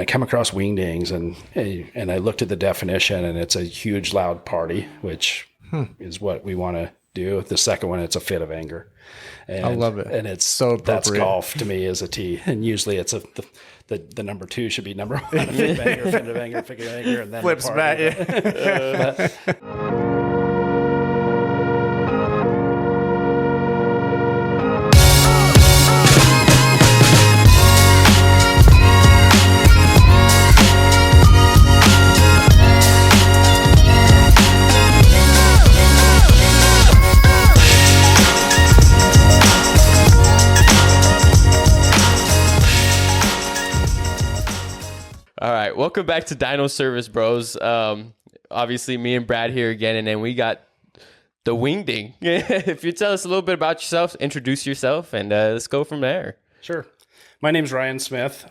I come across Wingdings, and I looked at the definition, and it's a huge, loud party, which is what we want to do. The second one, it's a fit of anger. And, I love it. And it's so appropriate. That's golf to me is a tee. And usually it's the number 2 should be number 1, a fit of anger, fit of anger, fit of anger, and then flips back. Yeah. All right, welcome back to Dino Service Bros. Obviously, me and Brad here again, and then we got the Wingding. If you tell us a little bit about yourself, introduce yourself, and let's go from there. Sure. My name's Ryan Smith.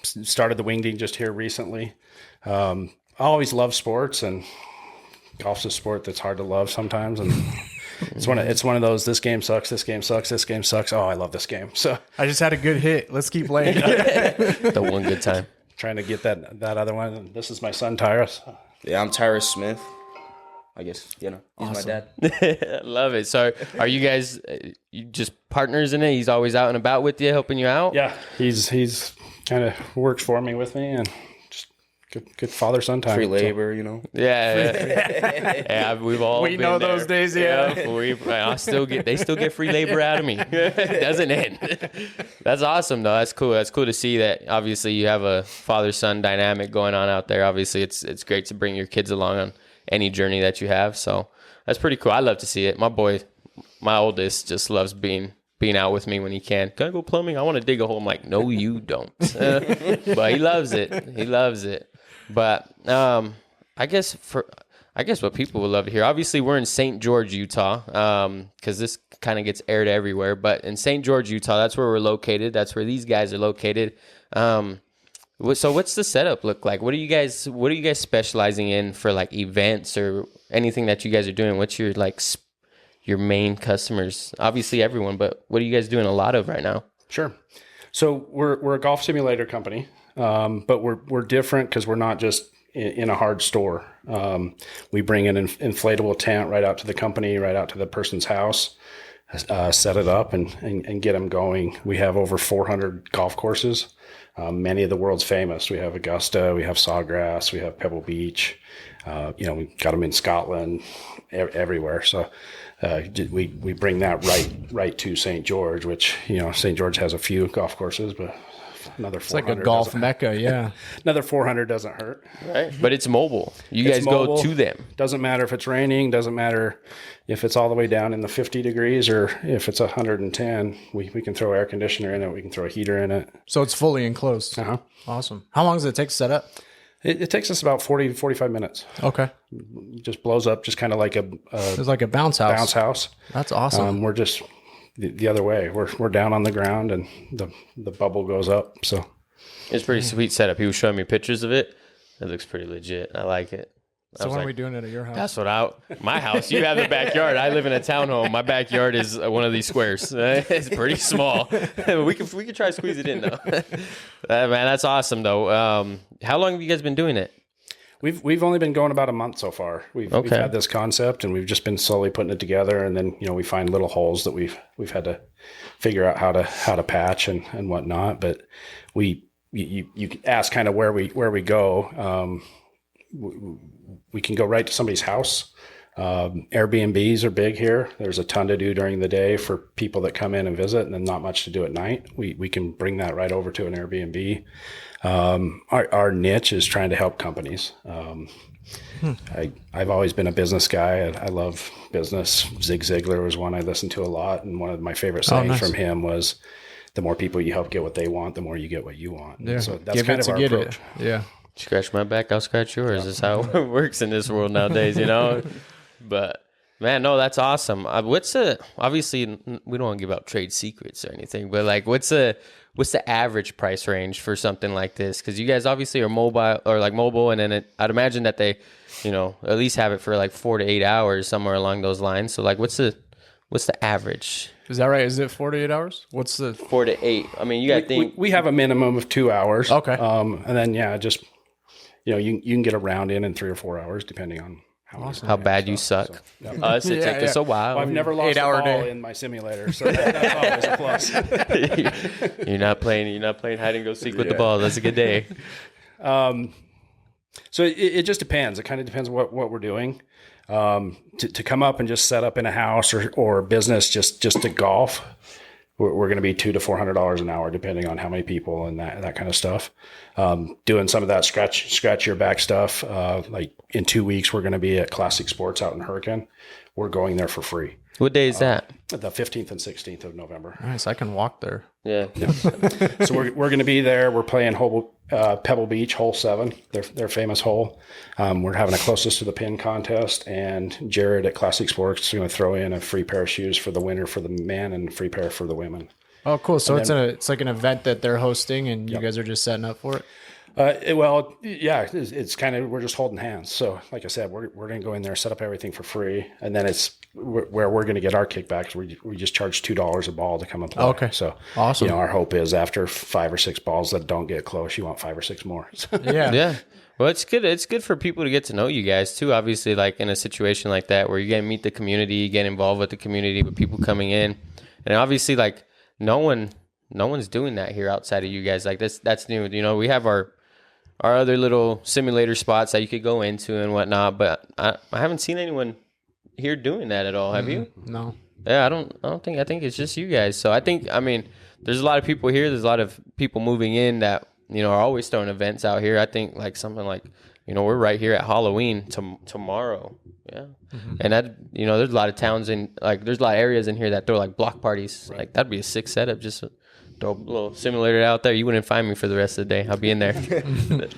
Started the Wingding just here recently. I always loved sports, and golf's a sport that's hard to love sometimes, and it's one of those. This game sucks. This game sucks. This game sucks. Oh, I love this game. So I just had a good hit. Let's keep playing. The one good time. Trying to get that other one. This is my son, Tyrus. Yeah, I'm Tyrus Smith. I guess, he's Awesome. my dad. I love it. So are you guys you just partners in it? He's always out and about with you, helping you out? Yeah, he's kind of works for me with me, and just good father-son time. Free labor, Yeah, we've all We been know there. those days, yeah. They still get free labor out of me. It doesn't end. That's awesome, though. That's cool. That's cool to see that. Obviously, you have a father-son dynamic going on out there. Obviously, it's great to bring your kids along on any journey that you have. So that's pretty cool. I love to see it. My oldest, just loves being out with me when he can. Can I go plumbing? I want to dig a hole. I'm like, no, you don't. But he loves it. He loves it. But I guess what people would love to hear. Obviously, we're in St. George, Utah, because this kind of gets aired everywhere. But in St. George, Utah, that's where we're located. That's where these guys are located. So what's the setup look like? What are you guys specializing in for like events or anything that you guys are doing? What's your your main customers? Obviously everyone, but what are you guys doing a lot of right now? Sure. So we're a golf simulator company, but we're different because we're not just in a hard store. We bring an inflatable tent right out to the company, right out to the person's house, set it up and get them going. We have over 400 golf courses. Many of the world's famous. We have Augusta, we have Sawgrass, we have Pebble Beach. We got them in Scotland, everywhere. So we bring that right to St. George, which St. George has a few golf courses, but another 400. It's like a golf mecca, yeah. Another 400 doesn't hurt. Right, but it's mobile. You guys go to them. Doesn't matter if it's raining. Doesn't matter if it's all the way down in the 50 degrees or if it's 110. We can throw air conditioner in it. We can throw a heater in it. So it's fully enclosed. Uh-huh. Awesome. How long does it take to set up? It takes us about 40 to 45 minutes. Okay. It just blows up, just kind of like It's like a bounce house. That's awesome. We're just the other way. We're down on the ground and the bubble goes up. So it's pretty sweet setup. He was showing me pictures of it. It looks pretty legit. I like it. So when are we doing it at your house? That's my house. You have the backyard. I live in a townhome. My backyard is one of these squares. It's pretty small. we could try to squeeze it in though. Man, that's awesome though. How long have you guys been doing it? We've only been going about a month so far. We've had this concept and we've just been slowly putting it together. And then we find little holes that we've had to figure out how to patch and whatnot. But you ask kind of where we go. We can go right to somebody's house. Airbnbs are big here. There's a ton to do during the day for people that come in and visit, and then not much to do at night. We can bring that right over to an Airbnb. Our niche is trying to help companies. I've always been a business guy. I love business. Zig Ziglar was one I listened to a lot, and one of my favorite sayings from him was, "The more people you help get what they want, the more you get what you want." Yeah. So that's kind of our approach. Yeah. Scratch my back, I'll scratch yours. That's how it works in this world nowadays, But man, no, that's awesome. Obviously we don't want to give out trade secrets or anything, but like what's the average price range for something like this? Because you guys obviously are mobile, and then I'd imagine that they, at least have it for like 4 to 8 hours, somewhere along those lines. So like what's What's the average? Is that right? Is it 4 to 8 hours? What's the 4 to 8? I mean, you got to think. We have a minimum of 2 hours. Okay. And then, just, you can get a round in 3 or 4 hours, depending on how bad you suck. So, yeah. Us, it takes us a while. Well, I've never lost 8 hour a ball day in my simulator, so that's always a plus. You're not playing hide and go seek with the ball. That's a good day. So it just depends. It kind of depends what we're doing. To come up and just set up in a house or business just to golf, we're going to be $200 to $400 an hour, depending on how many people and that kind of stuff. Doing some of that scratch your back stuff. Like in 2 weeks, we're going to be at Classic Sports out in Hurricane. We're going there for free. What day is that? The 15th and 16th of November. Nice. I can walk there. Yeah. So we're going to be there. We're playing Pebble Beach, hole 7, their famous hole. We're having a closest to the pin contest, and Jared at Classic Sports is going to throw in a free pair of shoes for the winner for the men and a free pair for the women. Oh, cool. So it's like an event that they're hosting, and you guys are just setting up for it? It's kind of, we're just holding hands. So like I said, we're going to go in there, set up everything for free. And then it's where we're going to get our kickbacks. We just charge $2 a ball to come and play. Okay. So awesome. Our hope is after 5 or 6 balls that don't get close, you want 5 or 6 more. Yeah. Yeah. Well, it's good. It's good for people to get to know you guys too. Obviously, like in a situation like that where you get to meet the community, get involved with the community, with people coming in. And obviously, like no one's doing that here outside of you guys. Like that's new. We have our other little simulator spots that you could go into and whatnot, but I haven't seen anyone here doing that at all. Have you? No. Yeah, I think it's just you guys. So I mean, there's a lot of people here. There's a lot of people moving in that, are always throwing events out here. I think like something like, we're right here at Halloween tomorrow. Yeah. Mm-hmm. And that, there's a lot of towns there's a lot of areas in here that throw like block parties. Right. Like that'd be a sick setup. Just throw a little simulator out there. You wouldn't find me for the rest of the day. I'll be in there.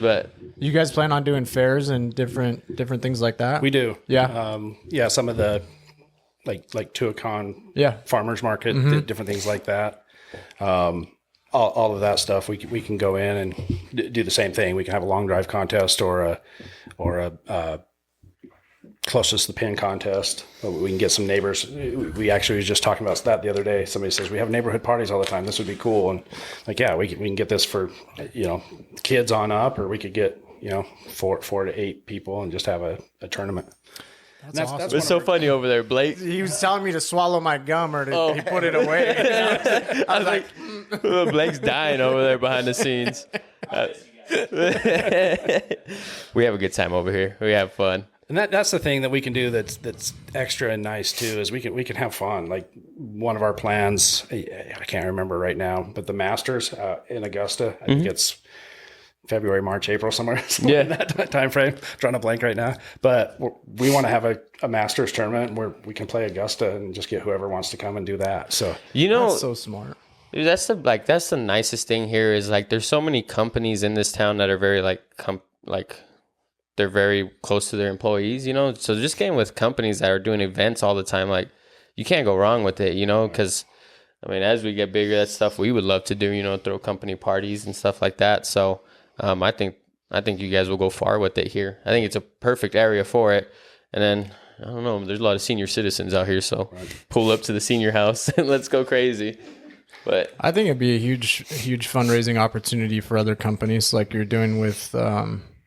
But you guys plan on doing fairs and different things like that? We do. Yeah. Some of the like Tuacahn farmers market, different things like that. All of that stuff, we can go in and do the same thing. We can have a long drive contest or a closest to the pin contest. We can get some neighbors. We actually was just talking about that the other day. Somebody says we have neighborhood parties all the time. This would be cool. And like, we can get this for kids on up, or we could get 4 to 8 people and just have a tournament. That's awesome. It's so funny over there, Blake. He was telling me to swallow my gum or he put it away. I was like, Blake's dying over there behind the scenes. We have a good time over here. We have fun. And that's the thing that we can do that's extra and nice too, is we can have fun. Like one of our plans, I can't remember right now, but the Masters in Augusta, I think it's February, March, April, somewhere in that time frame. Drawing a blank right now, but we want to have a Masters tournament where we can play Augusta and just get whoever wants to come and do that. So that's so smart. Dude, that's the nicest thing here is like there's so many companies in this town that are very they're very close to their employees, So just getting with companies that are doing events all the time, like you can't go wrong with it, Because I mean, as we get bigger, that's stuff we would love to do, throw company parties and stuff like that. So I think you guys will go far with it here. I think it's a perfect area for it. And then I don't know, there's a lot of senior citizens out here, so pull up to the senior house and let's go crazy. But I think it'd be a huge fundraising opportunity for other companies like you're doing with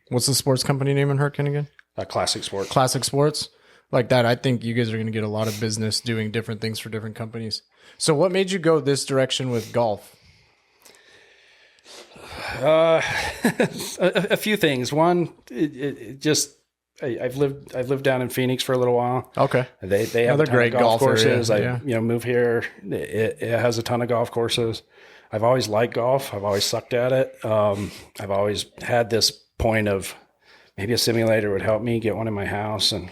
what's the sports company name in Hurricane again? Classic Sports. Classic Sports. Like that, I think you guys are going to get a lot of business doing different things for different companies. So what made you go this direction with golf? A few things. One, I've lived down in Phoenix for a little while. Okay. They have a ton of golf courses. I move here. It has a ton of golf courses. I've always liked golf. I've always sucked at it. I've always had this point of maybe a simulator would help me get one in my house and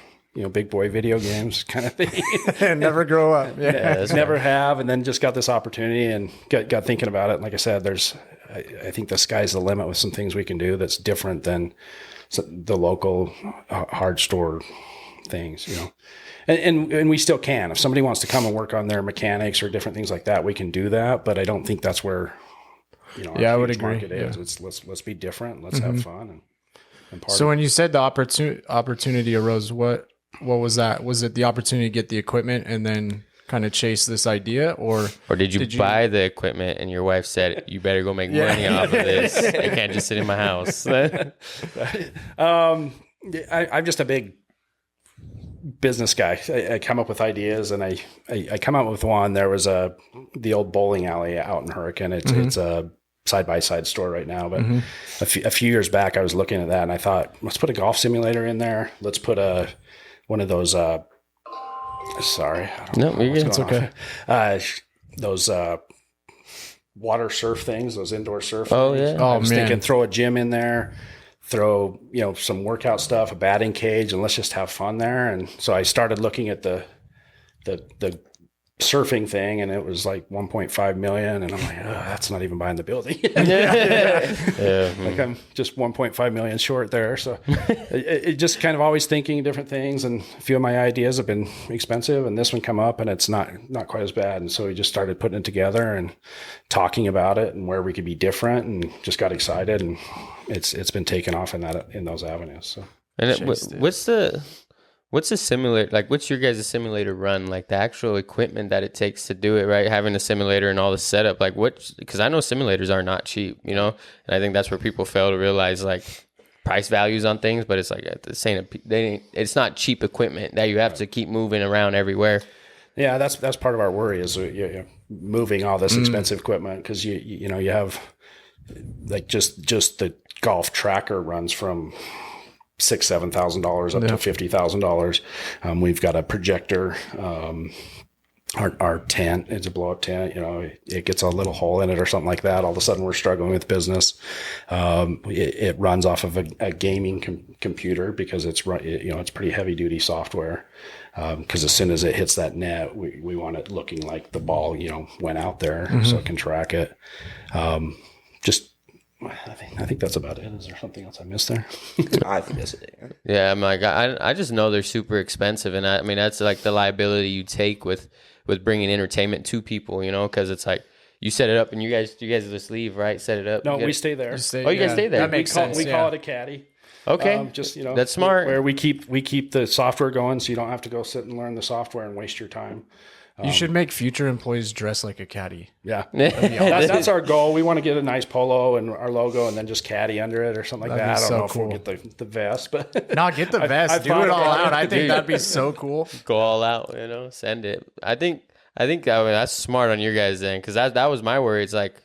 big boy video games kind of thing. Never grow up. Yeah. Never have. And then just got this opportunity and got thinking about it. And like I said, I think the sky's the limit with some things we can do that's different than the local hard store things, and we still can. If somebody wants to come and work on their mechanics or different things like that, we can do that. But I don't think that's where, I would agree. Market is. It's let's be different. Let's have fun and party. So when you said the opportunity arose, what was that? Was it the opportunity to get the equipment and then kind of chase this idea, or did you buy the equipment and your wife said, you better go make money off of this? I can't just sit in my house. I'm just a big business guy. I come up with ideas, and I come up with one. There was the old bowling alley out in Hurricane. It's a side-by-side store right now, but a few years back I was looking at that and I thought, let's put a golf simulator in there. Let's put one of those sorry, I don't know what's going on. Those water surf things, those indoor surf things. I was thinking throw a gym in there, throw some workout stuff, a batting cage, and let's just have fun there. And so I started looking at the surfing thing, and it was like 1.5 million, and I'm like, oh, that's not even buying the building. Like I'm just 1.5 million short there. So it just kind of always thinking different things, and a few of my ideas have been expensive, and this one come up and it's not quite as bad. And so we just started putting it together and talking about it and where we could be different, and just got excited, and it's been taken off in those avenues. So what's the simulator, like what's your guys' simulator run, like the actual equipment that it takes to do it, right? Having a simulator and all the setup, like because I know simulators are not cheap, and I think that's where people fail to realize like price values on things, but it's like it's not cheap equipment that you have to keep moving around everywhere. Yeah, that's part of our worry is moving all this expensive equipment, because you have like just the golf tracker runs from $6,000-$7,000 up to $50,000. We've got a projector. Our tent, it's a blow up tent. It gets a little hole in it or something like that. All of a sudden, we're struggling with business. It runs off of a gaming computer, because it's pretty heavy duty software. Because as soon as it hits that net, we want it looking like the ball went out there, so it can track it. I think that's about it. Is there something else I missed there? I think that's it. Yeah, I'm like, I just know they're super expensive, and I mean that's like the liability you take with bringing entertainment to people, because it's like you set it up and you guys just leave, right? Set it up. No, we stay there. You guys stay there. That makes sense. We call it a caddy. Okay, that's smart. Where we keep the software going, so you don't have to go sit and learn the software and waste your time. You should make future employees dress like a caddy. Yeah, that's our goal. We want to get a nice polo and our logo, and then just caddy under it or something like that. I don't know if we'll get the vest, but no, get the vest. Do it all out. I think that'd be so cool. Go all out. Send it. I think that's smart on your guys' end, because that was my worry. It's like,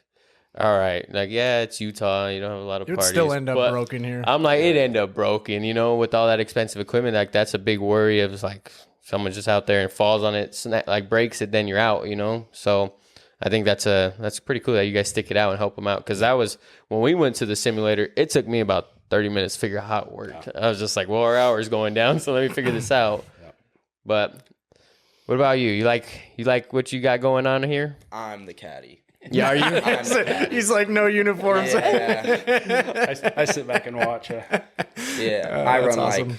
all right, like it's Utah. You don't have a lot of parties. It would still end up broken here. I'm like, it end up broken. with all that expensive equipment. Like that's a big worry of like, someone's just out there and falls on it, breaks it, then you're out, So I think that's pretty cool that you guys stick it out and help them out. Because that was when we went to the simulator. It took me about 30 minutes to figure out how it worked. Yeah. I was just like, well, our hour's going down, so let me figure this out. Yeah. But what about you? You like what you got going on here? I'm the caddy. Yeah, are you? He's like, no uniforms. Yeah. I sit back and watch. Yeah, I run awesome.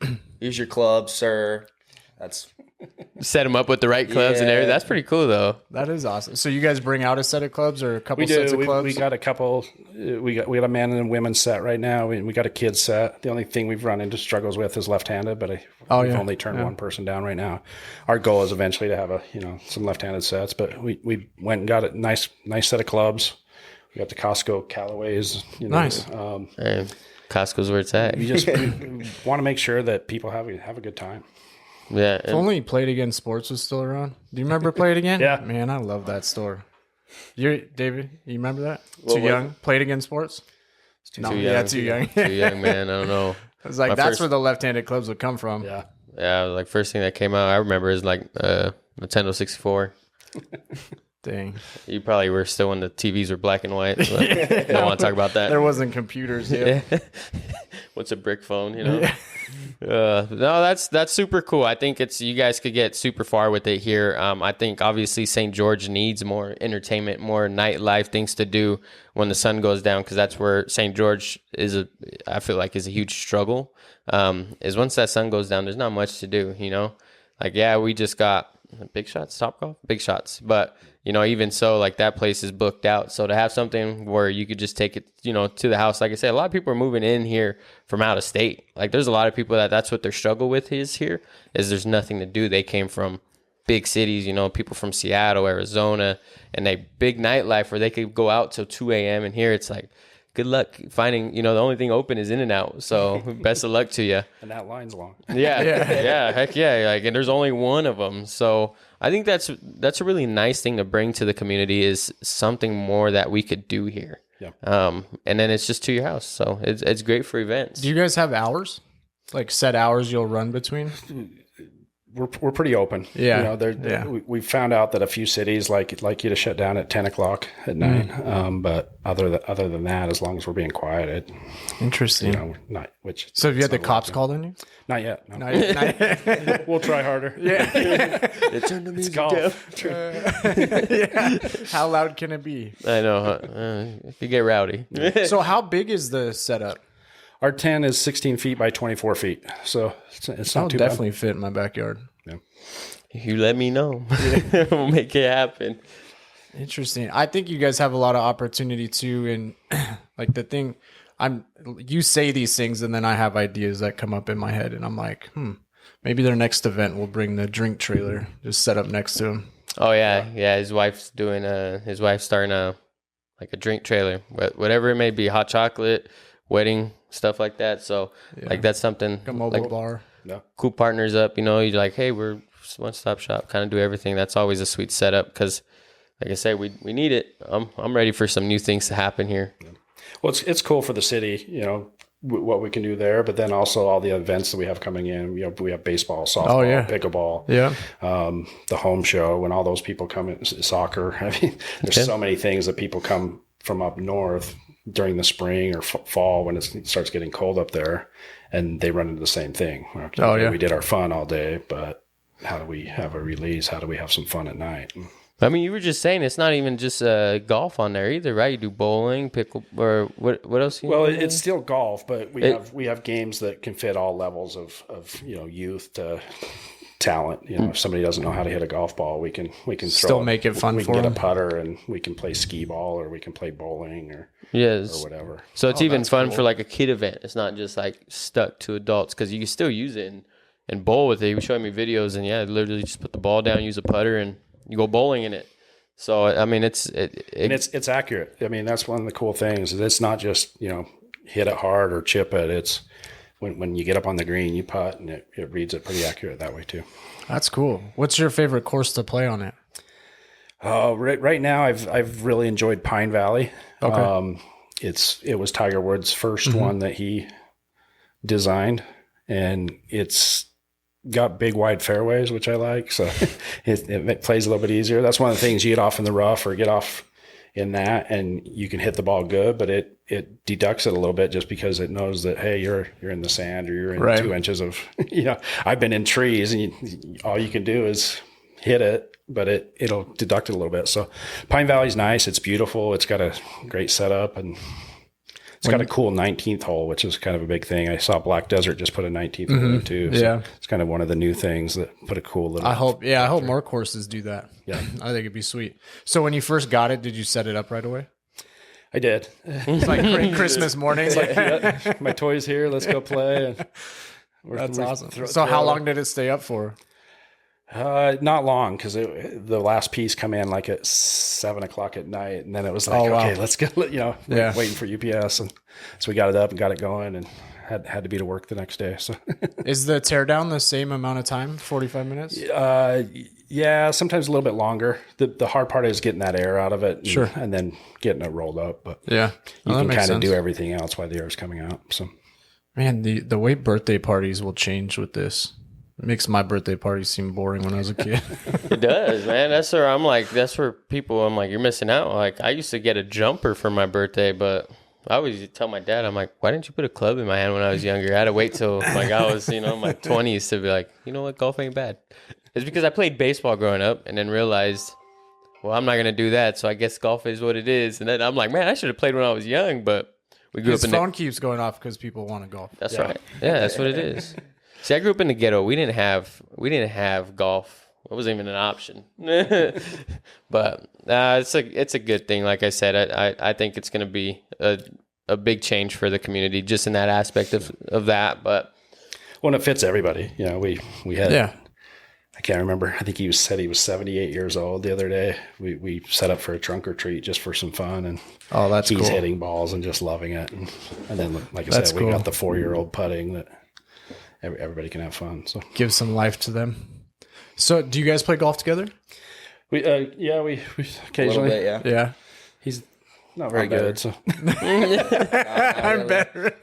Like, here's your club, sir. That's set them up with the right clubs and everything. That's pretty cool, though. That is awesome. So you guys bring out a set of clubs or a couple sets of clubs? We got a couple. We got a man and women's set right now. We got a kids set. The only thing we've run into struggles with is left-handed, but we've only turned one person down right now. Our goal is eventually to have some left-handed sets, but we went and got a nice set of clubs. We got the Costco Callaways. Nice. Hey, Costco's where it's at. We want to make sure that people have a good time. Yeah. If only Play It Again Sports was still around. Do you remember Play It Again? Yeah. Man, I love that store. David, you remember that? Too young? Play It Again Sports? Too young. Yeah, too young. Too young, man. I don't know. I was like, that's where the left-handed clubs would come from. Yeah. Yeah, like first thing that came out I remember is like Nintendo 64. Dang. You probably were still when the TVs were black and white. So I don't want to talk about that. There wasn't computers yet. What's a brick phone, Yeah. No, that's super cool. I think you guys could get super far with it here. I think obviously St. George needs more entertainment, more nightlife things to do when the sun goes down, because that's where St. George I feel like is a huge struggle. Is once that sun goes down, there's not much to do, Like, yeah, we just got Big Shots, Topgolf, Big Shots, but even so, like that place is booked out. So to have something where you could just take it, to the house, like I said, a lot of people are moving in here from out of state. Like there's a lot of people that's what their struggle with is here, is there's nothing to do. They came from big cities, you know, people from Seattle, Arizona, and they big nightlife where they could go out till 2 a.m. And here it's like, good luck finding, you know, the only thing open is In-N-Out. So best of luck to you. And that line's long. Yeah. Heck yeah. Like, and there's only one of them. So I think that's a really nice thing to bring to the community, is something more that we could do here. Yeah. And then it's just to your house. So it's great for events. Do you guys have hours? Like set hours you'll run between? We're pretty open. Yeah. You know, we found out that a few cities like you to shut down at 10 o'clock at night. But other than that, as long as we're being quiet, Interesting. you know, not which. So have you had the cops called on you? Not yet. No. Not yet. We'll try harder. Yeah. Turn the music Golf. Yeah. How loud can it be? I know. It could get rowdy. So how big is the setup? Our 10 is 16 feet by 24 feet. So it's not I'll too definitely fit in my backyard. bad. You let me know. We'll make it happen. Interesting. I think you guys have a lot of opportunity too. And like the thing, you say these things and then I have ideas that come up in my head and I'm like, maybe their next event will bring the drink trailer just set up next to him. Oh yeah. His wife's starting a drink trailer, whatever it may be, hot chocolate, wedding, stuff like that. So like that's something, A mobile like, bar. cool partners up, you know, you're like, hey, we're one-stop shop, kind of do everything. That's always a sweet setup because, like I said, we need it. I'm ready for some new things to happen here. Well, it's cool for the city, you know, what we can do there, but then also all the events that we have coming in. You know, we have baseball, softball, pickleball, the home show. When all those people come in, soccer. I mean, there's so many things that people come from up north during the spring or fall when it starts getting cold up there, and they run into the same thing. Okay, we did our fun all day, but how do we have a release? How do we have some fun at night? I mean, you were just saying it's not even just golf on there either, right? You do bowling, pickle, or what else? Well, it's still golf, but we have games that can fit all levels of you know, youth to talent. You know, if somebody doesn't know how to hit a golf ball, we can Still make it fun we for can get them. a putter and we can play skee ball or we can play bowling or whatever. So it's even fun for like a kid event. It's not just like stuck to adults because you can still use it and bowl with it. He was showing me videos and literally just put the ball down, use a putter, and you go bowling in it. So I mean, it's accurate. I mean, that's one of the cool things. Is it's not just, you know, hit it hard or chip it. It's when you get up on the green, you putt, and it reads it pretty accurate that way too. That's cool. What's your favorite course to play on it? Right now, I've really enjoyed Pine Valley. Okay. It was Tiger Woods' first one that he designed, and it's got big wide fairways, which I like. So it plays a little bit easier. That's one of the things. You get off in the rough or get off in that, and you can hit the ball good, but it deducts it a little bit just because it knows that, hey, you're in the sand or you're in 2 inches of, you know, I've been in trees and all you can do is hit it, but it'll deduct it a little bit. So Pine Valley's nice. It's beautiful. It's got a great setup, and it's got a cool 19th hole, which is kind of a big thing. I saw Black Desert just put a 19th hole in too. So it's kind of one of the new things that put a cool little. I hope more courses do that. Yeah. I think it'd be sweet. So when you first got it, did you set it up right away? I did. It's like Christmas morning. It's like, my toy's here. Let's go play. And That's awesome. So how long did it stay up for? Not long, because the last piece come in like at 7 o'clock at night, and then it was like, okay, let's go. You know, waiting for UPS, and so we got it up and got it going, and had to be to work the next day. So, is the teardown the same amount of time? 45 minutes? Yeah, sometimes a little bit longer. The hard part is getting that air out of it, and then getting it rolled up. But you can kind of do everything else while the air is coming out. So, man, the way birthday parties will change with this. It makes my birthday party seem boring when I was a kid. It does, man. That's where people, I'm like, you're missing out. Like, I used to get a jumper for my birthday, but I always tell my dad, I'm like, why didn't you put a club in my hand when I was younger? I had to wait till like I was, my 20s to be like, you know what, golf ain't bad. It's because I played baseball growing up and then realized, well, I'm not going to do that. So I guess golf is what it is. And then I'm like, man, I should have played when I was young, but we grew up in his phone keeps going off because people want to golf. That's right. Yeah, that's what it is. See, I grew up in the ghetto. We didn't have golf. It wasn't even an option. But it's a good thing. Like I said, I think it's going to be a big change for the community just in that aspect of that. But it fits everybody. You know, we had I can't remember. I think said he was 78 years old the other day. We set up for a trunk or treat just for some fun, and that's he's cool. hitting balls and just loving it. And then, like I That's said, cool. we got the 4-year-old putting that everybody can have fun. So Give some life to them. So, do you guys play golf together? we occasionally. A little bit, yeah. Yeah. He's not very good. So I'm better.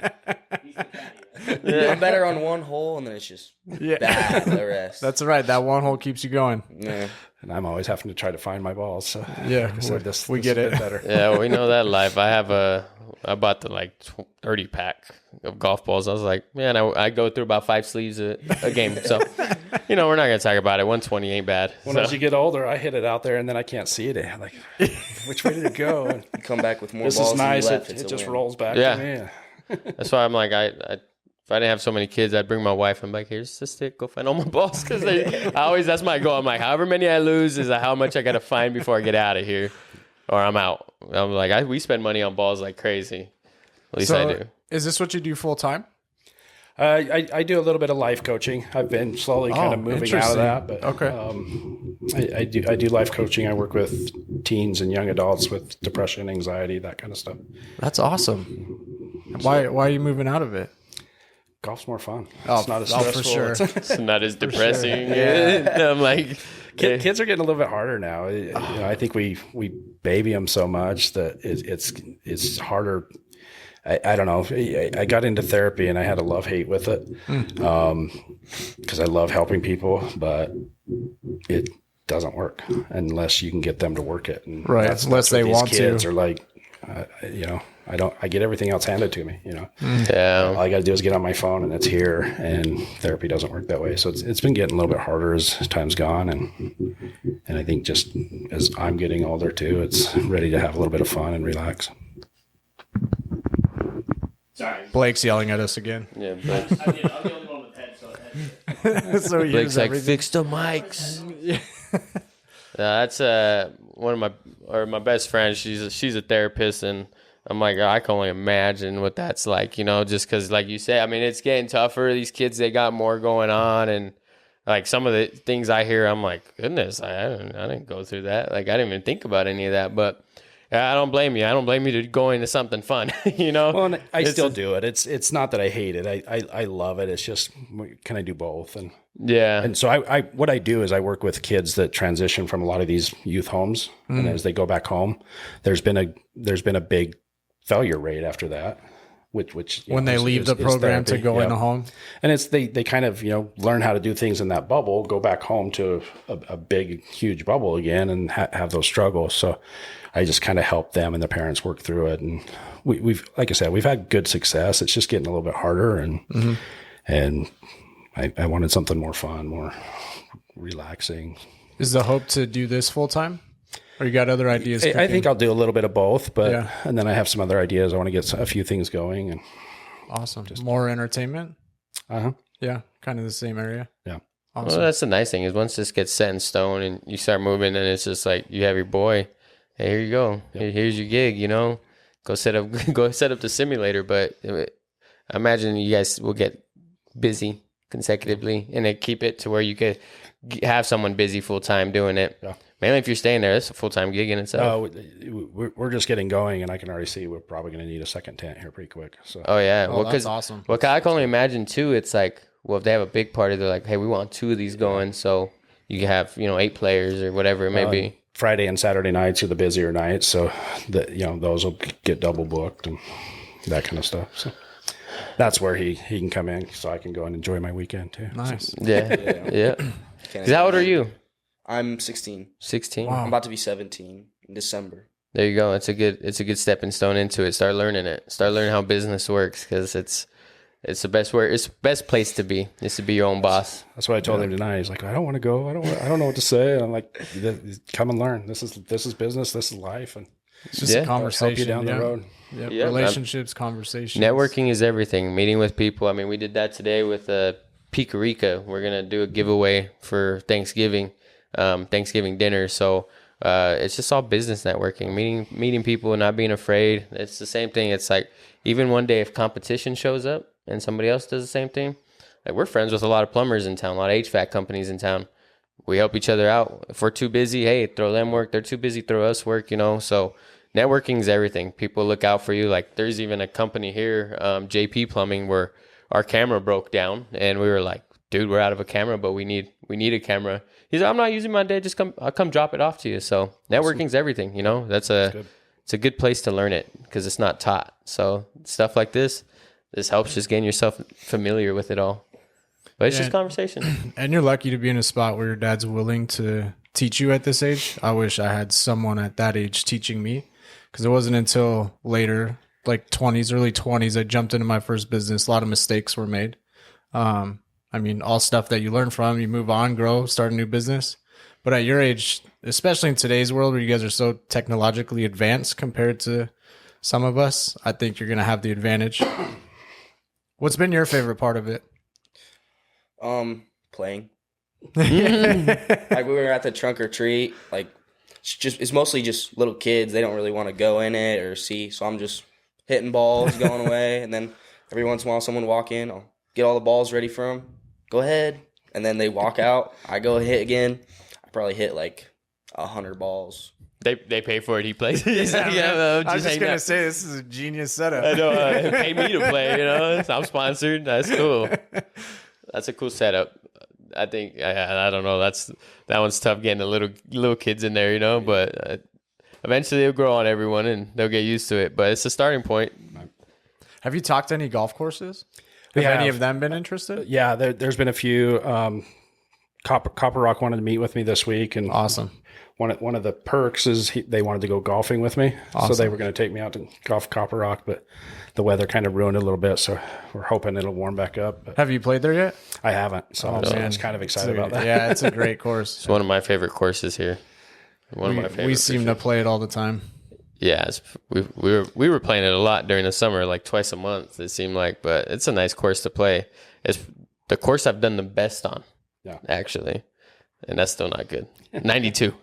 I'm better on one hole, and then it's just bad the rest. That's right. That one hole keeps you going. Yeah. and I'm always having to try to find my balls. So Yeah, like I said, we this get is a it. bit better. Yeah, we know that life. I bought the like 30 pack of golf balls. I was like, man, I go through about 5 sleeves a game. So, we're not going to talk about it. 120 ain't bad. When So, as you get older, I hit it out there and then I can't see it. I'm like, which way did it go? And You come back with more this balls is nice. than you left. It It's a just win. rolls back Yeah. to me. that's why I'm like, if I didn't have so many kids, I'd bring my wife. I'm like, here's the stick. Go find all my balls. Because that's my goal. I'm like, however many I lose is how much I got to find before I get out of here, or I'm out. I'm like, we spend money on balls like crazy. At least I do. Is this what you do full time? I do a little bit of life coaching. I've been slowly kind of moving out of that, but Okay. I do life coaching. I work with teens and young adults with depression, anxiety, that kind of stuff. That's awesome. Why are you moving out of it? Golf's more fun. Oh, It's not as for stressful. sure. It's not as depressing. Yeah. I'm like, Kids are getting a little bit harder now. I think we baby them so much that it's harder. I don't know. I got into therapy and I had a love-hate with it because I love helping people, but it doesn't work unless you can get them to work it. And Right, that's unless what they these want kids to. are like, I get everything else handed to me, yeah. All I got to do is get on my phone and it's here, and therapy doesn't work that way. So it's been getting a little bit harder as time's gone. And I think just as I'm getting older too, it's ready to have a little bit of fun and relax. Sorry. Blake's yelling at us again. Yeah, but I'm the only one with head, so So he Blake's hears like, everything. fix the mics. That's one of my best friends. She's a therapist, and I'm like, I can only imagine what that's like, just because, like you said, I mean, it's getting tougher. These kids, they got more going on, and like some of the things I hear, I'm like, goodness, I didn't go through that. Like, I didn't even think about any of that, but I don't blame you. I don't blame you to go into something fun, Well, and I still do it. It's not that I hate it. I love it. It's just, can I do both? Yeah. And so what I do is I work with kids that transition from a lot of these youth homes, and as they go back home, there's been a big failure rate after that, which When they leave the program to go in a home. and it's they kind of learn how to do things in that bubble, go back home to a big huge bubble again, and have those struggles. So I just kind of help them and the parents work through it, and we've like I said, we've had good success. It's just getting a little bit harder, and I wanted something more fun, more relaxing. Is the hope to do this full time? Or you got other ideas? I think I'll do a little bit of both, but Yeah. and then I have some other ideas. I want to get a few things going, and Awesome. More entertainment? uh-huh. Yeah, kind of the same area. Yeah. Well, Awesome. that's the nice thing is once this gets set in stone and you start moving, and it's just like you have your boy. Hey, here you go. Here's your gig. Go set up the simulator. But I imagine you guys will get busy consecutively, and then keep it to where you could have someone busy full time doing it. Yeah. Mainly if you're staying there, it's a full time gig in itself. We're just getting going, and I can already see we're probably going to need a second tent here pretty quick. So Oh yeah, Oh, that's 'cause- awesome. Well, I can only imagine too. It's like, well, if they have a big party, they're like, hey, we want 2 of these going, so you can have 8 players or whatever it may be. Friday and Saturday nights are the busier nights, so those will get double booked and that kind of stuff. So that's where he can come in, so I can go and enjoy my weekend too. Nice. Yeah, yeah. Can't 'Cause how old are you? I'm 16. 16. Wow. I'm about to be 17 in December. There you go. It's a good stepping stone into it. Start learning it. Start learning how business works, because it's the best where it's the best place to be. Is to be your own boss. That's what I told him tonight. He's like, I don't want to go. I don't know what to say. And I'm like, come and learn. This is business. This is life, and It's just Yeah. a conversation. help you down the road. Yeah. Yeah, Relationships, conversations. Networking is everything. Meeting with people. I mean, we did that today with Picarica. We're gonna do a giveaway for Thanksgiving dinner. So it's just all business networking, meeting people and not being afraid. It's the same thing. It's like even one day if competition shows up and somebody else does the same thing, like we're friends with a lot of plumbers in town, a lot of HVAC companies in town. we help each other out. If we're too busy, hey, throw them work. They're too busy, throw us work, you know. So networking is everything. People look out for you. Like there's even a company here, JP Plumbing, where our camera broke down and we were like, dude, we're out of a camera, but we need a camera. He's like, I'm not using my day. I'll come drop it off to you. So networking's everything, you know. It's a good place to learn it because it's not taught. So stuff like this helps just getting yourself familiar with it all. But it's just conversation. And you're lucky to be in a spot where your dad's willing to teach you at this age. I wish I had someone at that age teaching me, because it wasn't until later, like 20s, early 20s, I jumped into my first business. A lot of mistakes were made. I mean, all stuff that you learn from, you move on, grow, start a new business. But at your age, especially in today's world where you guys are so technologically advanced compared to some of us, I think you're going to have the advantage. What's been your favorite part of it? Playing. Like we were at the trunk or treat. Like it's mostly just little kids. They don't really want to go in it or see. So I'm just hitting balls, going away, and then every once in a while someone walk in. I'll get all the balls ready for them. Go ahead, and then they walk out. I go hit again. I probably hit like 100 balls. They pay for it. He plays. I was just going to say, this is a genius setup. I know. Pay me to play, you know. I'm sponsored. That's cool. That's a cool setup. I think, I don't know. That one's tough getting the little kids in there, you know. But eventually they'll grow on everyone and they'll get used to it. But it's a starting point. Have you talked to any golf courses? Have any of them been interested? Yeah, there's been a few. Copper Rock wanted to meet with me this week, and awesome. One of the perks is they wanted to go golfing with me, so they were going to take me out to golf Copper Rock, but the weather kind of ruined it a little bit. So we're hoping it'll warm back up. But have you played there yet? I haven't, so I'm just kind of excited about that. Yeah, it's a great course. It's one of my favorite courses here. We seem to play it all the time. Yeah, we were playing it a lot during the summer, like twice a month. It seemed like, but it's a nice course to play. It's the course I've done the best on, actually, and that's still not good. 92.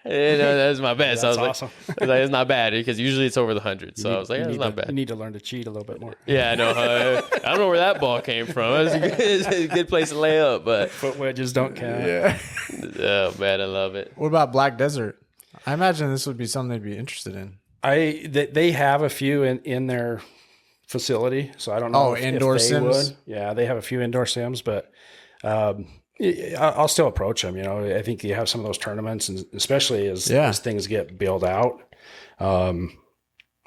That's my best. That's awesome. I was like, it's not bad because usually it's over the 100. So I was like, it's not bad. You need to learn to cheat a little bit more. Yeah, I know. I don't know where that ball came from. It's a good place to lay up, but foot wedges don't count. Yeah. Oh man, I love it. What about Black Desert? I imagine this would be something they'd be interested in. They have a few in their facility, so I don't know. Indoor sims. Would. Yeah, they have a few indoor sims, but I'll still approach them. You know, I think you have some of those tournaments, and especially as things get built out. You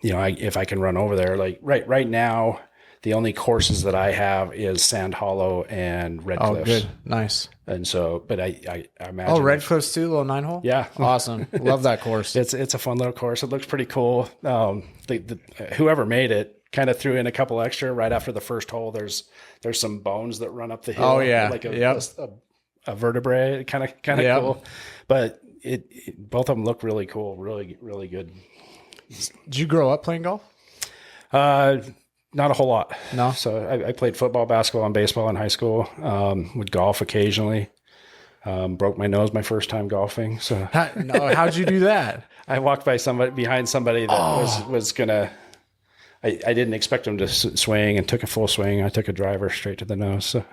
know, if I can run over there, like right now, the only courses that I have is Sand Hollow and Red Cliffs. Oh, good, nice. And so, but I imagine. Oh, Red Cliffs too, little 9-hole. Yeah, awesome. Love that course. It's a fun little course. It looks pretty cool. Whoever made it kind of threw in a couple extra right after the first hole. There's some bones that run up the hill. Oh yeah, like a vertebrae. Kind of cool. But both of them look really cool. Really really good. Did you grow up playing golf? Not a whole lot. No. So I played football, basketball, and baseball in high school. Would golf occasionally. Broke my nose my first time golfing. So how'd you do that? I walked behind somebody that was gonna. I didn't expect him to swing and took a full swing. I took a driver straight to the nose. So.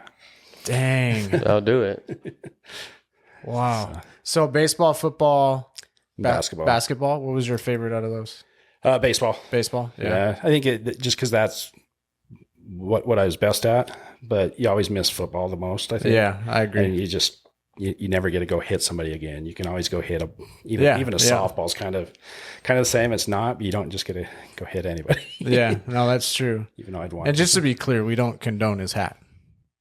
Dang. I'll do it. Wow. So baseball, football, basketball. Basketball. What was your favorite out of those? Baseball. Baseball. Yeah. I think just because that's what I was best at, but you always miss football the most, I think. Yeah, I agree. And you never get to go hit somebody again. You can always go hit even a softball's kind of the same. It's not, but you don't just get to go hit anybody. Yeah, no, that's true. Even though I'd want. And just to be clear, we don't condone his hat.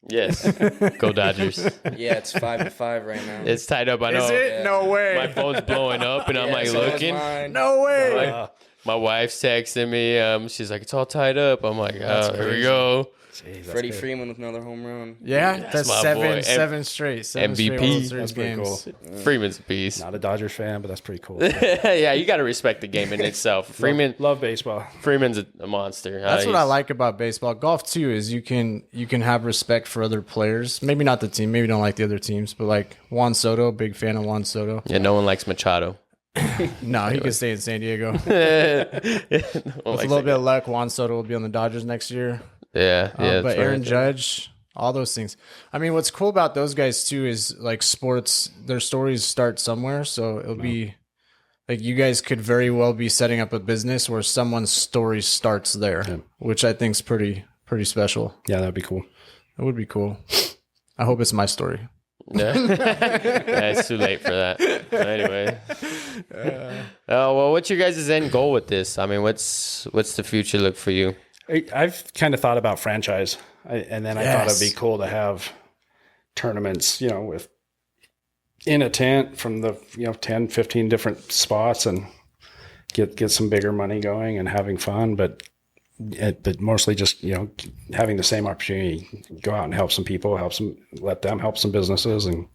Yes, go Dodgers. Yeah, it's 5-5 right now. It's tied up. I know. Is it? Yeah. No way. My phone's blowing up, and I'm like so is looking. mine. No way. My wife's texting me. She's like, "It's all tied up." I'm like, "Oh, here we go." Jeez, Freddie good. Freeman with another home run. Yeah, that's my boy. seven straight. Seven MVP. straight World Series That's pretty games. cool. Freeman's a beast. Not a Dodgers fan, but that's pretty cool. Yeah, you got to respect the game in itself. Love baseball. Freeman's a monster. That's what I like about baseball. Golf too is you can have respect for other players. Maybe not the team. Maybe you don't like the other teams, but like Juan Soto, big fan of Juan Soto. Yeah, no one likes Machado. No, he could stay in San Diego. With With a little bit of luck, Juan Soto will be on the Dodgers next year. Yeah. But Aaron Judge, all those things. I mean, what's cool about those guys too is like sports, their stories start somewhere. So it'll be like you guys could very well be setting up a business where someone's story starts there, which I think is pretty special. Yeah, that'd be cool. It would be cool. I hope it's my story. Yeah. It's too late for that. But anyway. Well, what's your guys' end goal with this? I mean, what's the future look for you? I've kind of thought about franchise, and then I thought it'd be cool to have tournaments, with in a tent from the 10, 15 different spots and get some bigger money going and having fun, but mostly just having the same opportunity, go out and help some people, let them help some businesses and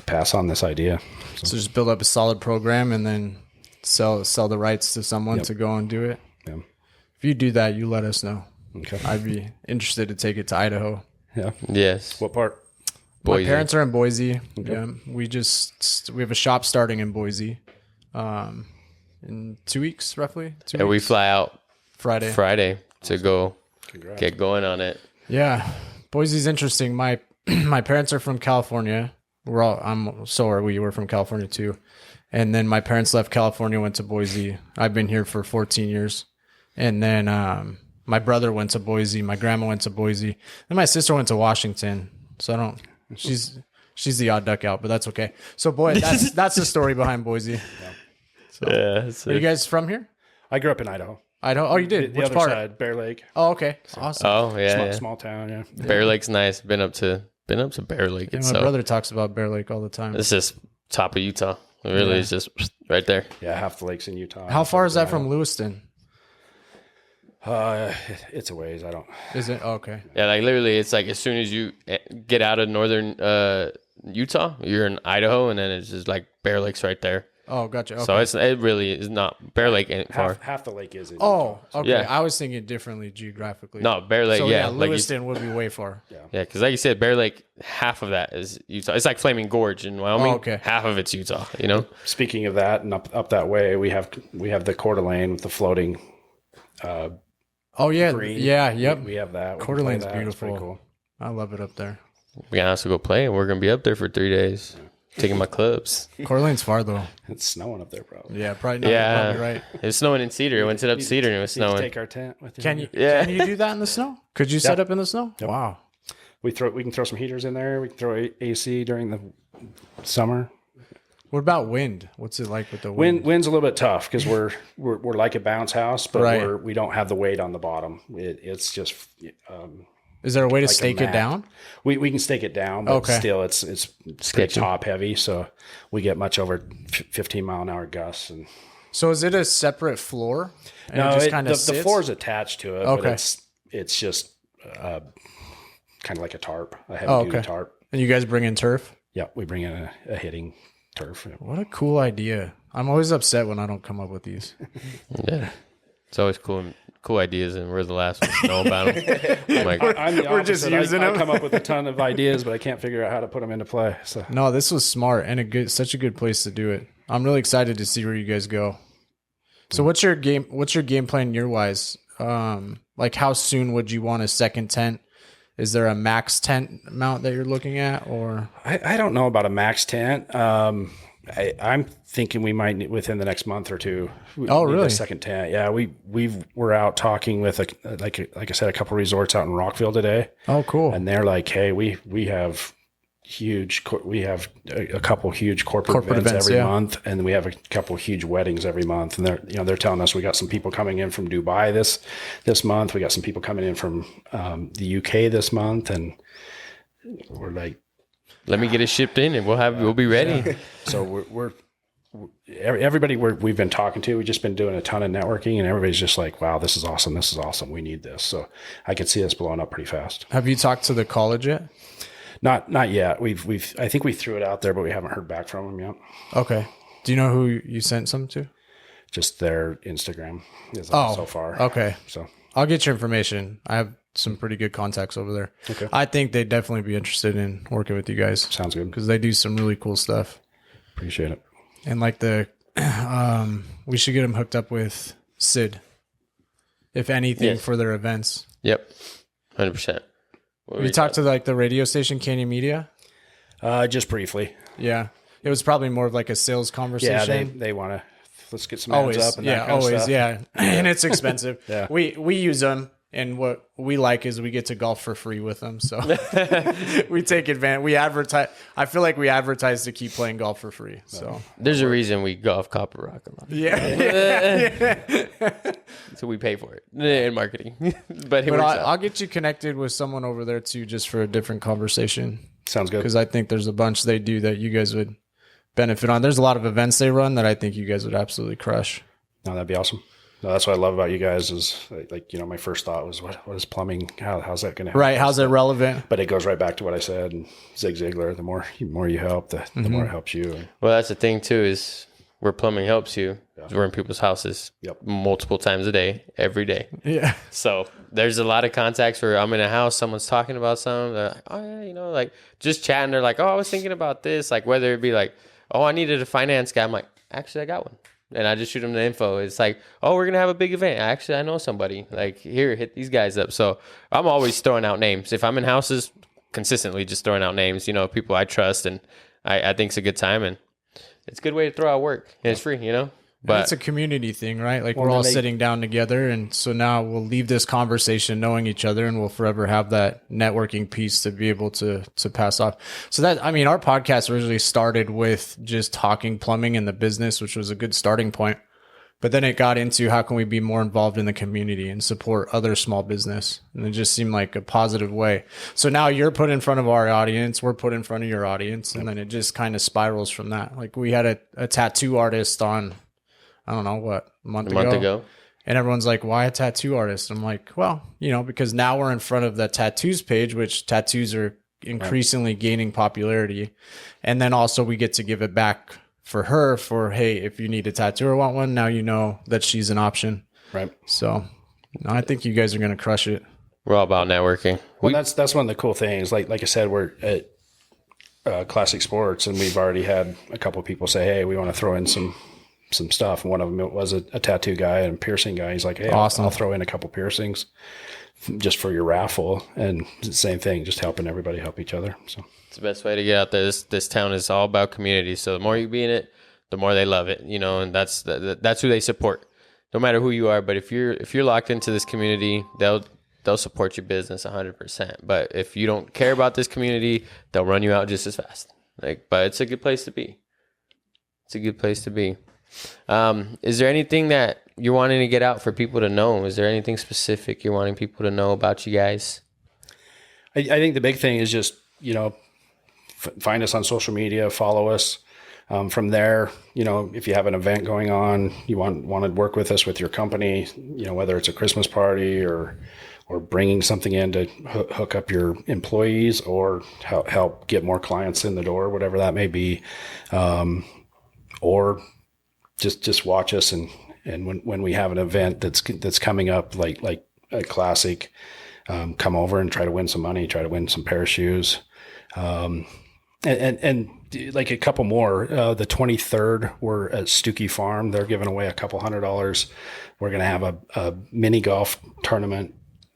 pass on this idea. So just build up a solid program and then sell the rights to someone to go and do it. Yeah. If you do that, you let us know. Okay. I'd be interested to take it to Idaho. Yeah. Yes. What part? Boise. My parents are in Boise. Okay. Yeah. We have a shop starting in Boise in 2 weeks, roughly. 2 And we weeks. fly out Friday to go Congrats. get going on it. Yeah. Boise's interesting. My parents are from California. So are we. We're from California too. And then my parents left California, went to Boise. I've been here for 14 years. And then my brother went to Boise. My grandma went to Boise. And my sister went to Washington. So she's the odd duck out, but that's okay. So that's the story behind Boise. Yeah. Are you guys from here? I grew up in Idaho. Idaho? Oh, you did? The Which other part? side, Bear Lake. Oh, okay. Awesome. Oh yeah. Small town, yeah. Bear Lake's nice. Been up to Bear Lake Yeah, my itself. brother talks about Bear Lake all the time. It's just top of Utah. It really is just right there. Yeah, half the lakes in Utah. How far is that from Lewiston? It's a ways. I don't. Is it? Oh, okay. Yeah, like literally, it's like as soon as you get out of northern Utah, you're in Idaho, and then it's just like Bear Lake's right there. Oh, gotcha. Okay. So it really is not Bear Lake ain't far. Half the lake is in Oh, okay. Yeah. I was thinking differently geographically. No, Bear Lake, So yeah, yeah, like Lewiston would be way far. yeah, because like you said, Bear Lake, half of that is Utah. It's like Flaming Gorge in Wyoming. Oh, okay. Half of it's Utah. Speaking of that, and up that way, we have the Coeur d'Alene with the floating. Oh yeah, Green. yeah, yep. We have that. We Coeur can play d'Alene's that. It's pretty beautiful. cool. I love it up there. We can also go play, and we're gonna be up there for 3 days, taking my clubs. Coeur d'Alene's far though. It's snowing up there, probably. Yeah, probably not. Yeah, Probably right. It was snowing in Cedar. I went up to Cedar and it was Need to snowing. take our tent with you. Can you? Yeah. Can you do that in the snow? Could you set up in the snow? Wow. We can throw some heaters in there. We can throw AC during the summer. What about wind? What's it like with the wind? Wind's a little bit tough because we're like a bounce house, but Right. we don't have the weight on the bottom. It's just Is there a way to like a stake it mat. down? we can stake it down, but Okay. still it's pretty Sketchy. top heavy, so we get much over 15-mile-an-hour gusts. And So is it a separate floor? And no, it just the kind of sits? floor is attached to it, Okay. but it's just kind of like a tarp, a heavy Oh, duty okay. tarp. And you guys bring in turf? Yeah, we bring in a hitting turf. What a cool idea. I'm always upset when I don't come up with these. Yeah, it's always cool ideas, and we're the last ones to know about them. I'm like, I'm the We're just opposite. using I them. come up with a ton of ideas, but I can't figure out how to put them into play. So No, this was smart and such a good place to do it. I'm really excited to see where you guys go. So what's your game plan year wise? Like how soon would you want a second tent? Is there a max tent amount that you're looking at, or I don't know about a max tent. I'm thinking we might within the next month or two. Oh, need really? A second tent. Yeah, we're out talking with like I said, a couple resorts out in Rockville today, oh, cool. and they're like, hey, we have a couple huge corporate events every yeah. month, and we have a couple huge weddings every month, and they're telling us we got some people coming in from Dubai this month. We got some people coming in from the UK this month, and we're like, let me get it shipped in, and we'll be ready. so we're everybody we've been talking to. We've just been doing a ton of networking, and everybody's just like, wow, this is awesome. We need this. So I could see us blowing up pretty fast. Have you talked to the college yet? Not yet. I think we threw it out there, but we haven't heard back from them yet. Okay. Do you know who you sent some to? Just their Instagram is so far. Okay. So I'll get your information. I have some pretty good contacts over there. Okay. I think they'd definitely be interested in working with you guys sounds good. because they do some really cool stuff. Appreciate it. And like we should get them hooked up with Sid, if anything, Yes. for their events. Yep, 100%. You talked to like the radio station Canyon Media? Just briefly. Yeah. It was probably more of like a sales conversation. Yeah, they want to, let's get some ads up and that kind of stuff. Yeah. And it's expensive. Yeah. We use them. And what we like is we get to golf for free with them. So we take advantage. We advertise. I feel like we advertise to keep playing golf for free. So There's a reason we golf Copper Rock a lot. yeah. So we pay for it in marketing. But I'll get you connected with someone over there too, just for a different conversation. Sounds good. Because I think there's a bunch they do that you guys would benefit on. There's a lot of events they run that I think you guys would absolutely crush. No, that'd be awesome. No, that's what I love about you guys is like, my first thought was what is plumbing? How's that going to happen? Right. How's it relevant? But it goes right back to what I said. And Zig Ziglar, the more you help, the more it helps you. Well, that's the thing too, is where plumbing helps you. We're in people's houses multiple times a day, every day. Yeah. So there's a lot of contacts where I'm in a house, someone's talking about something. They're like, oh yeah, like just chatting. They're like, oh, I was thinking about this. Like whether it be like, oh, I needed a finance guy. I'm like, actually, I got one. And I just shoot them the info. It's like, oh, we're going to have a big event. Actually, I know somebody. Like, here, hit these guys up. So I'm always throwing out names. If I'm in houses, consistently just throwing out names, people I trust. And I think it's a good time. And it's a good way to throw out work. And it's free, But it's a community thing, right? Like we're all sitting down together. And so now we'll leave this conversation knowing each other and we'll forever have that networking piece to be able to pass off. So our podcast originally started with just talking plumbing in the business, which was a good starting point. But then it got into how can we be more involved in the community and support other small business. And it just seemed like a positive way. So now you're put in front of our audience. We're put in front of your audience. And then it just kind of spirals from that. Like we had a tattoo artist on, I don't know what, a month ago. And everyone's like, why a tattoo artist? I'm like, well, because now we're in front of the tattoos page, which tattoos are increasingly gaining popularity. And then also we get to give it back for her for, hey, if you need a tattoo or want one, now you know that she's an option. Right. So I think you guys are going to crush it. We're all about networking. Well, that's one of the cool things. Like I said, we're at Classic Sports and we've already had a couple of people say, hey, we want to throw in some stuff. And one of them was a tattoo guy and piercing guy. He's like, hey, awesome. I'll throw in a couple piercings just for your raffle. And same thing, just helping everybody help each other. So it's the best way to get out there. This town is all about community. So the more you be in it, the more they love it, and that's who they support. No matter who you are, but if you're locked into this community, they'll support your business 100%. But if you don't care about this community, they'll run you out just as fast. But it's a good place to be. It's a good place to be. Is there anything that you're wanting to get out for people to know? Is there anything specific you're wanting people to know about you guys? I think the big thing is just, find us on social media, follow us. From there, if you have an event going on, you want to work with us with your company, whether it's a Christmas party or bringing something in to hook up your employees or help get more clients in the door, whatever that may be. Or just watch us and when we have an event that's coming up like a classic, come over and try to win some money, try to win some pair of shoes. And like a couple more, the 23rd, we're at Stookie Farm. They're giving away a couple $100. We're going to have a mini golf tournament.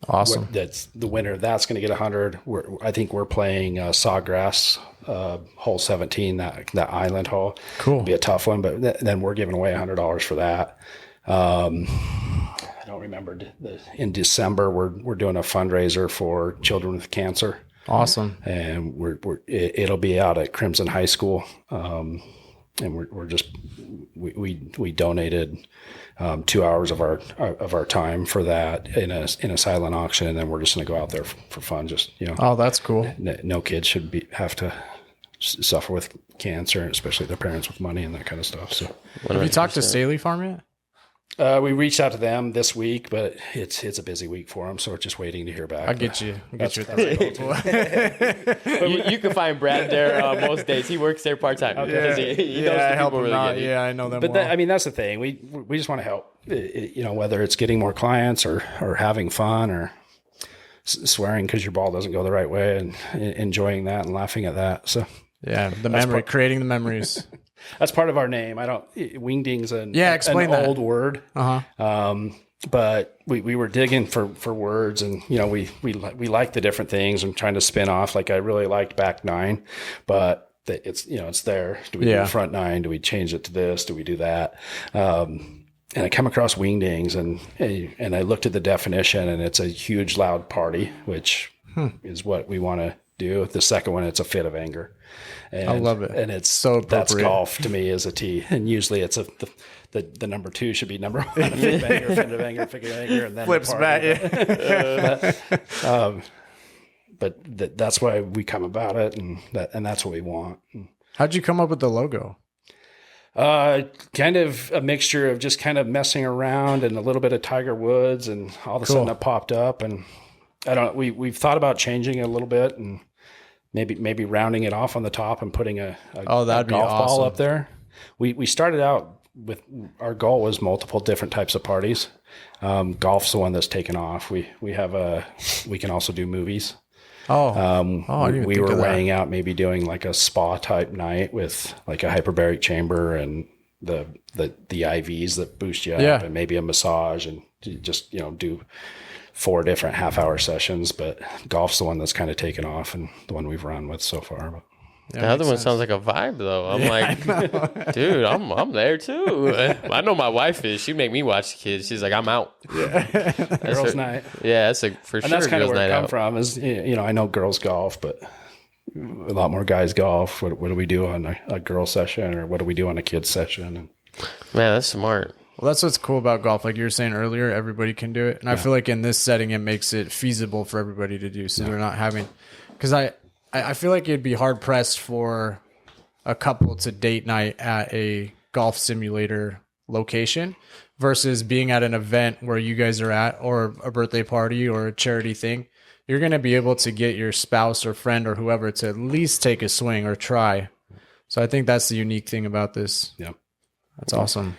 Awesome. That's the winner. That's going to get 100. I think we're playing Sawgrass, hole 17, that island hole. Cool. It'll be a tough one, but then we're giving away $100 for that. I don't remember. In December, we're doing a fundraiser for children with cancer. Awesome. And it'll be out at Crimson High School. And we donated 2 hours of our time for that in a silent auction, and then we're just going to go out there for fun. Just Oh, that's cool. No kids should have to suffer with cancer, especially their parents with money and that kind of stuff. So, have you talked to Staley Farm yet? We reached out to them this week, but it's a busy week for them, so we're just waiting to hear back. I'll get you. You can find Brad there most days. He works there part time. Okay. He knows the people really good. Yeah, I know them. But well. that's the thing. We just want to help. Whether it's getting more clients or having fun or swearing because your ball doesn't go the right way and enjoying that and laughing at that. So yeah, creating the memories. That's part of our name. Wingding's an explain that. old word. Uh-huh. but we were digging for words, and we like the different things and trying to spin off. Like I really liked back nine, but it's there. Do we do front nine? Do we change it to this? Do we do that? And I come across Wingdings, and I looked at the definition, and it's a huge loud party, which is what we want to do. The second one, it's a fit of anger. And, I love it. And it's so that's appropriate. golf to me is a T. And usually it's the number two should be number one, a fit of anger, fit of anger, fit of anger, and then Flips the back. But that's why we come about it, and that's what we want. How'd you come up with the logo? Kind of a mixture of just kind of messing around and a little bit of Tiger Woods, and all of a sudden it popped up, and we've thought about changing it a little bit, and maybe rounding it off on the top and putting a golf ball up there. We started out with our goal was multiple different types of parties. Golf's the one that's taken off. We can also do movies. I didn't even we think were of that. weighing out maybe doing like a spa type night with like a hyperbaric chamber and the IVs that boost you up, and maybe a massage, and just do 4 different half-hour sessions. But golf's the one that's kind of taken off and the one we've run with so far. But The other one sounds like a vibe, though. I'm like, dude, I'm there too. I know my wife is. She make me watch the kids. She's like, I'm out. girls' night. Yeah, that's for And sure. that's kind of girls' where night I come out. from is, I know girls golf, but a lot more guys golf. What do we do on a girl session, or what do we do on a kid's session? And Man, that's smart. Well, that's what's cool about golf. Like you were saying earlier, everybody can do it. And I feel like in this setting, it makes it feasible for everybody to do. So they're not having, because I feel like it'd be hard pressed for a couple to date night at a golf simulator location versus being at an event where you guys are at, or a birthday party or a charity thing. You're going to be able to get your spouse or friend or whoever to at least take a swing or try. So I think that's the unique thing about this. yeah. That's awesome.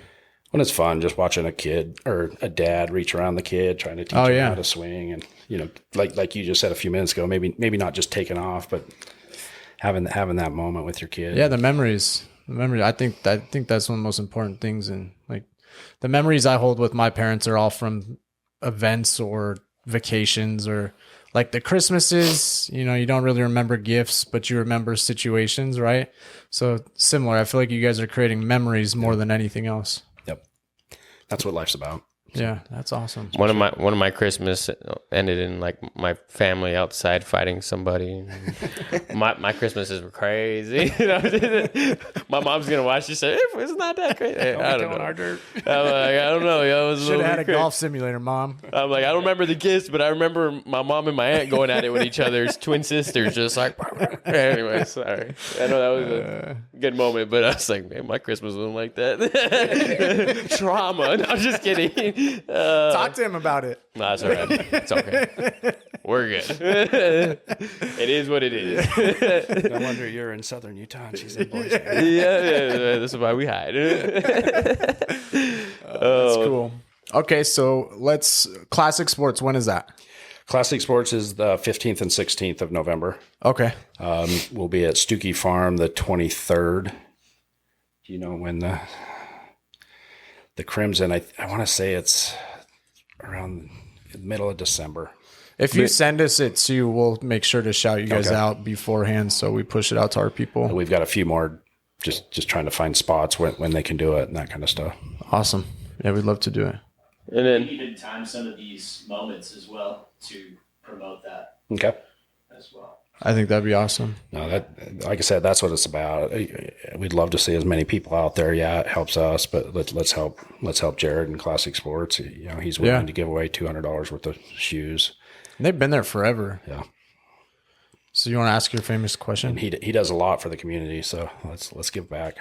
When it's fun, just watching a kid or a dad reach around the kid, trying to teach him how to swing, and like you just said a few minutes ago, maybe not just taking off, but having that moment with your kid. Yeah, the memories. I think that's one of the most important things, and like the memories I hold with my parents are all from events or vacations, or like the Christmases. You don't really remember gifts, but you remember situations, right? So similar. I feel like you guys are creating memories more than anything else. Yep. That's what life's about. Yeah, that's awesome. One of my Christmas ended in like my family outside fighting somebody. my Christmases were crazy. My mom's gonna watch. She said, "It's not that crazy." I don't know. Our dirt. I'm like, I don't know. Yo, it was Should have had a crazy. golf simulator, Mom. I'm like, I don't remember the gifts, but I remember my mom and my aunt going at it with each other as twin sisters, just like. Anyway, sorry. I know that was a good moment, but I was like, man, my Christmas wasn't like that. Trauma. No, I'm just kidding. Talk to him about it. No, that's all right. It's okay. We're good. It is what it is. No wonder you're in southern Utah and she's in Boise. Yeah, this is why we hide. That's cool. Okay, so classic sports. When is that? Classic Sports is the 15th and 16th of November. Okay. We'll be at Stookie Farm the 23rd. Do you know when the Crimson, I want to say it's around the middle of December. If you send us it too, we'll make sure to shout you guys Okay. out beforehand, so we push it out to our people. We've got a few more just trying to find spots when they can do it and that kind of stuff. Awesome. Yeah, we'd love to do it. And then Even time some of these moments as well to promote that Okay. as well. I think that'd be awesome. No, like I said, that's what it's about. We'd love to see as many people out there. Yeah, it helps us, but let's help Jared in Classic Sports. He's willing to give away $200 worth of shoes. And they've been there forever. Yeah. So you want to ask your famous question? And he does a lot for the community, so let's give back.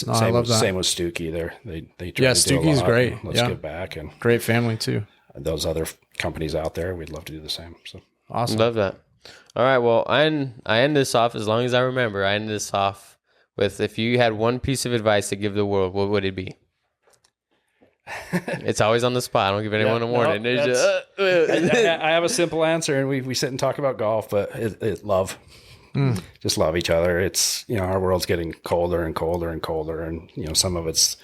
I love that. Same with Stookie. They try Yeah, to do a Stookie's lot. great. Let's Yeah. give back, and Great family too. those other companies out there, we'd love to do the same. So Awesome. love that. All right, well, I end this off as long as I remember. I end this off with, if you had one piece of advice to give the world, what would it be? It's always on the spot. I don't give anyone a warning. no, It's just, I have a simple answer, and we sit and talk about golf, but it love. Just love each other. It's our world's getting colder and colder and colder, and some of it's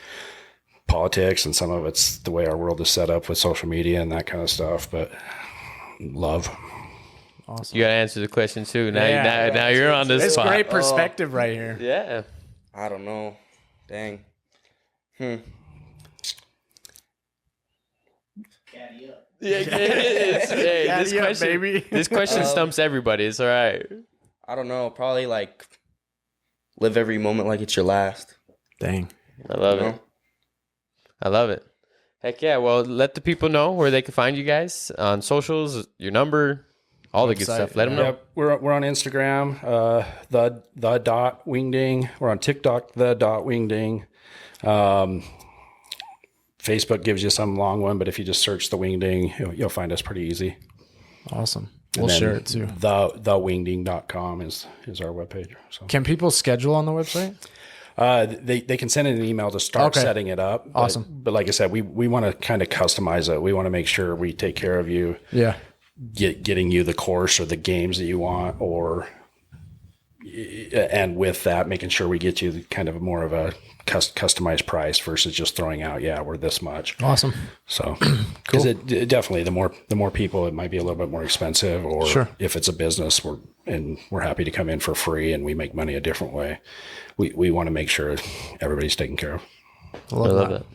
politics, and some of it's the way our world is set up with social media and that kind of stuff. But love. Awesome. You got to answer the question too. Now, Yeah. now you're on this It's spot. great perspective right here. Yeah. I don't know. Dang. Caddy up. Yeah, hey, this Yeah, question, baby. this question stumps everybody. It's all right. I don't know. Probably like live every moment like it's your last. Dang. I love You it. know? I love it. Heck yeah. Well, let the people know where they can find you guys on socials, your number, all the good Website, stuff. Let them know. Yep, we're on Instagram, the dot wingding. We're on TikTok, the dot wingding. Facebook gives you some long one, but if you just search the Wingding, you'll find us pretty easy. Awesome. And We'll then share it too. Thewingding.com is our webpage. So Can people schedule on the website? they can send in an email to start Okay. setting it up. Awesome. But like I said, we want to kind of customize it. We want to make sure we take care of you, Yeah. getting you the course or the games that you want, and with that, making sure we get you kind of more of a customized price versus just throwing out, we're this much. Awesome. So, because it definitely, the more people, it might be a little bit more expensive. Or Sure. if it's a business, we're happy to come in for free and we make money a different way. We want to make sure everybody's taken care of. I love it.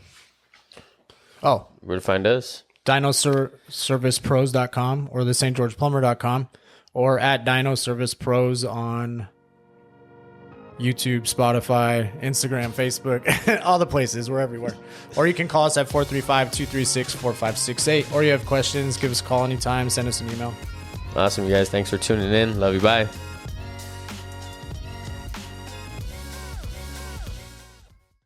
Oh, Where to find us? dinoservicepros.com or the stgeorgeplumber.com or at dinoservicepros on YouTube, Spotify, Instagram, Facebook, all the places. We're everywhere. Or you can call us at 435-236-4568. Or you have questions, give us a call anytime, send us an email. Awesome, you guys. Thanks for tuning in. Love you. Bye.